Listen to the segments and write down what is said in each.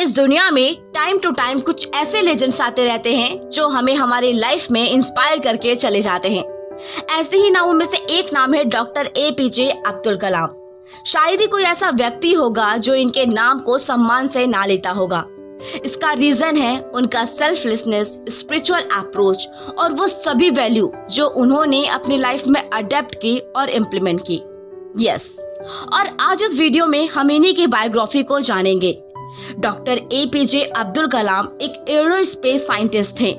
इस दुनिया में टाइम टू टाइम कुछ ऐसे लेजेंड्स आते रहते हैं जो हमें हमारी लाइफ में इंस्पायर करके चले जाते हैं। ऐसे ही नामों में से एक नाम है डॉक्टर APJ अब्दुल कलाम। शायद ही कोई ऐसा व्यक्ति होगा जो इनके नाम को सम्मान से ना लेता होगा। इसका रीजन है उनका सेल्फलेसनेस, स्पिरिचुअल अप्रोच और वो सभी वैल्यू जो उन्होंने अपनी लाइफ में अडेप्ट की और इम्प्लीमेंट की। और आज इस वीडियो में हम इन्हीं की बायोग्राफी को जानेंगे। डॉक्टर APJ अब्दुल कलाम एक एरोस्पेस साइंटिस्ट थे।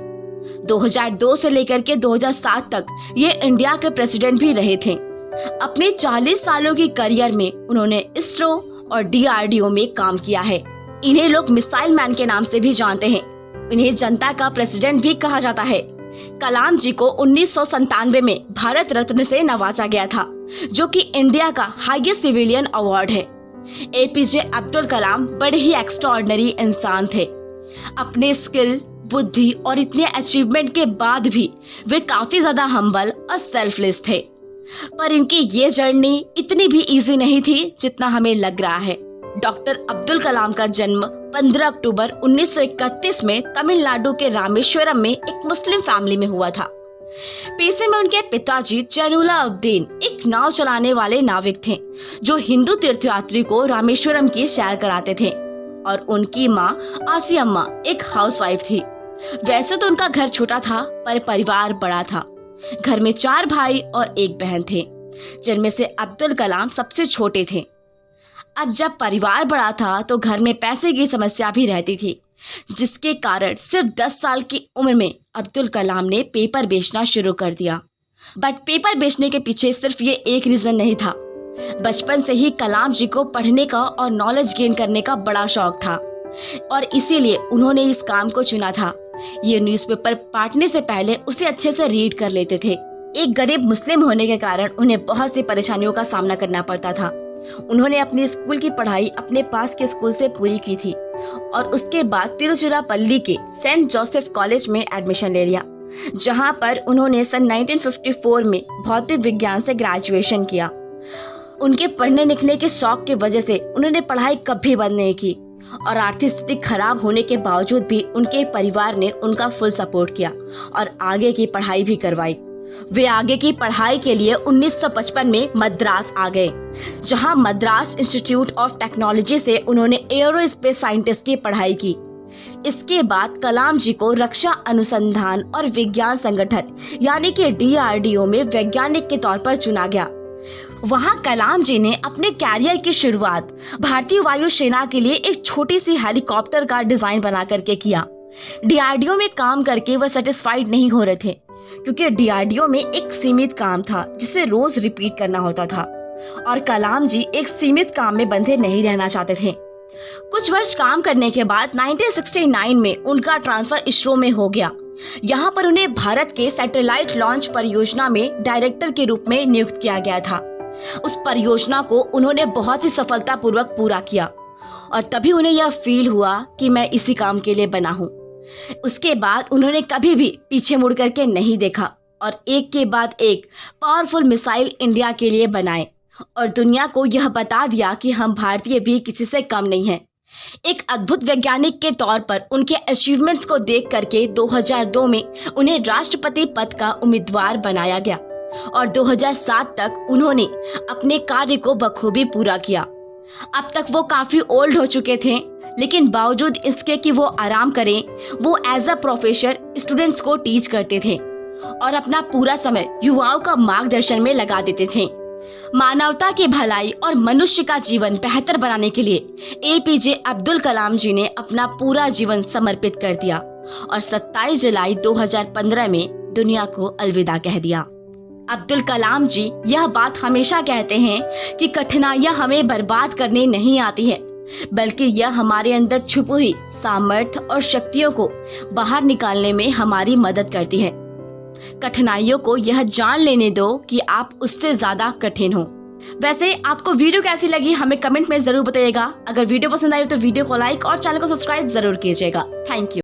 2002 से लेकर के 2007 तक ये इंडिया के प्रेसिडेंट भी रहे थे। अपने 40 सालों की करियर में उन्होंने इसरो और DRDO में काम किया है। इन्हें लोग मिसाइल मैन के नाम से भी जानते हैं। इन्हें जनता का प्रेसिडेंट भी कहा जाता है। कलाम जी को 1997 में भारत रत्न से नवाजा गया था, जो कि इंडिया का हाईएस्ट सिविलियन अवार्ड है। APJ अब्दुल कलाम बड़े ही एक्स्ट्राऑर्डिनरी इंसान थे। अपने स्किल, बुद्धि और इतने अचीवमेंट के बाद भी वे काफी ज्यादा हम्बल और सेल्फलेस थे। पर इनकी ये जर्नी इतनी भी इजी नहीं थी जितना हमें लग रहा है। डॉक्टर अब्दुल कलाम का जन्म 15 अक्टूबर 1931 में तमिलनाडु के रामेश्वरम में एक मुस्लिम फैमिली में हुआ था। पेशे में उनके पिताजी जैनुलाब्दीन एक नाव चलाने वाले नाविक थे, जो हिंदू तीर्थयात्री को रामेश्वरम की सैर कराते थे। और उनकी माँ आसियम्मा एक हाउसवाइफ थी। वैसे तो उनका घर छोटा था, पर परिवार बड़ा था। घर में 4 भाई और 1 बहन थे, जिनमें से अब्दुल कलाम सबसे छोटे थे। अब जब परिवार बड़ा था तो घर में पैसे की समस्या भी रहती थी, जिसके कारण सिर्फ 10 साल की उम्र में अब्दुल कलाम ने पेपर बेचना शुरू कर दिया। बट पेपर बेचने के पीछे सिर्फ ये एक रीजन नहीं था। बचपन से ही कलाम जी को पढ़ने का और नॉलेज गेन करने का बड़ा शौक था, और इसीलिए उन्होंने इस काम को चुना था। ये न्यूज़पेपर बांटने से पहले उसे अच्छे से रीड कर लेते थे। एक गरीब मुस्लिम होने के कारण उन्हें बहुत सी परेशानियों का सामना करना पड़ता था। उन्होंने अपनी स्कूल की पढ़ाई अपने पास के स्कूल से पूरी की थी और उसके बाद तिरुचिरापल्ली के सेंट जोसेफ कॉलेज में एडमिशन ले लिया, जहां पर उन्होंने सन 1954 में भौतिक विज्ञान से ग्रेजुएशन किया। उनके पढ़ने लिखने के शौक की वजह से उन्होंने पढ़ाई कभी बंद नहीं की, और आर्थिक स्थिति खराब होने के बावजूद भी उनके परिवार ने उनका फुल सपोर्ट किया और आगे की पढ़ाई भी करवाई। वे आगे की पढ़ाई के लिए 1955 में मद्रास आ गए, जहां मद्रास इंस्टीट्यूट ऑफ टेक्नोलॉजी से उन्होंने एरोस्पेस साइंटिस्ट की पढ़ाई की। इसके बाद कलाम जी को रक्षा अनुसंधान और विज्ञान संगठन यानी कि DRDO में वैज्ञानिक के तौर पर चुना गया। वहां कलाम जी ने अपने कैरियर की शुरुआत भारतीय वायु सेना के लिए एक छोटी सी हेलीकॉप्टर का डिजाइन बना करके किया। DRDO में काम करके वह सेटिस्फाइड नहीं हो रहे थे, क्योंकि DRDO में एक सीमित काम था जिसे रोज रिपीट करना होता था, और कलाम जी एक सीमित काम में बंधे नहीं रहना चाहते थे। कुछ वर्ष काम करने के बाद 1969 में उनका ट्रांसफर इसरो में हो गया। यहाँ पर उन्हें भारत के सैटेलाइट लॉन्च परियोजना में डायरेक्टर के रूप में नियुक्त किया गया था। उस परियोजना को उन्होंने बहुत ही सफलतापूर्वक पूरा किया, और तभी उन्हें यह फील हुआ कि मैं इसी काम के लिए बना हूँ। उसके बाद उन्होंने कभी भी पीछे मुड़ करके नहीं देखा और एक के बाद एक पावरफुल मिसाइल इंडिया के लिए बनाए, और दुनिया को यह बता दिया कि हम भारतीय भी किसी से कम नहीं हैं। एक अद्भुत वैज्ञानिक के तौर पर उनके अचीवमेंट्स को देख करके 2002 में उन्हें राष्ट्रपति पद का उम्मीदवार बनाया गया, और 2007 तक उन्होंने अपने कार्य को बखूबी पूरा किया। अब तक वो काफी ओल्ड हो चुके थे, लेकिन बावजूद इसके कि वो आराम करें, वो एज अ प्रोफेसर स्टूडेंट्स को टीच करते थे और अपना पूरा समय युवाओं का मार्गदर्शन में लगा देते थे। मानवता की भलाई और मनुष्य का जीवन बेहतर बनाने के लिए APJ अब्दुल कलाम जी ने अपना पूरा जीवन समर्पित कर दिया और 27 जुलाई 2015 में दुनिया को अलविदा कह दिया। अब्दुल कलाम जी यह बात हमेशा कहते हैं कि कठिनाइयां हमें बर्बाद करने नहीं आती है, बल्कि यह हमारे अंदर छुपी हुई सामर्थ्य और शक्तियों को बाहर निकालने में हमारी मदद करती है। कठिनाइयों को यह जान लेने दो कि आप उससे ज्यादा कठिन हो। वैसे आपको वीडियो कैसी लगी हमें कमेंट में जरूर बताइएगा। अगर वीडियो पसंद आई तो वीडियो को लाइक और चैनल को सब्सक्राइब जरूर कीजिएगा। Thank you.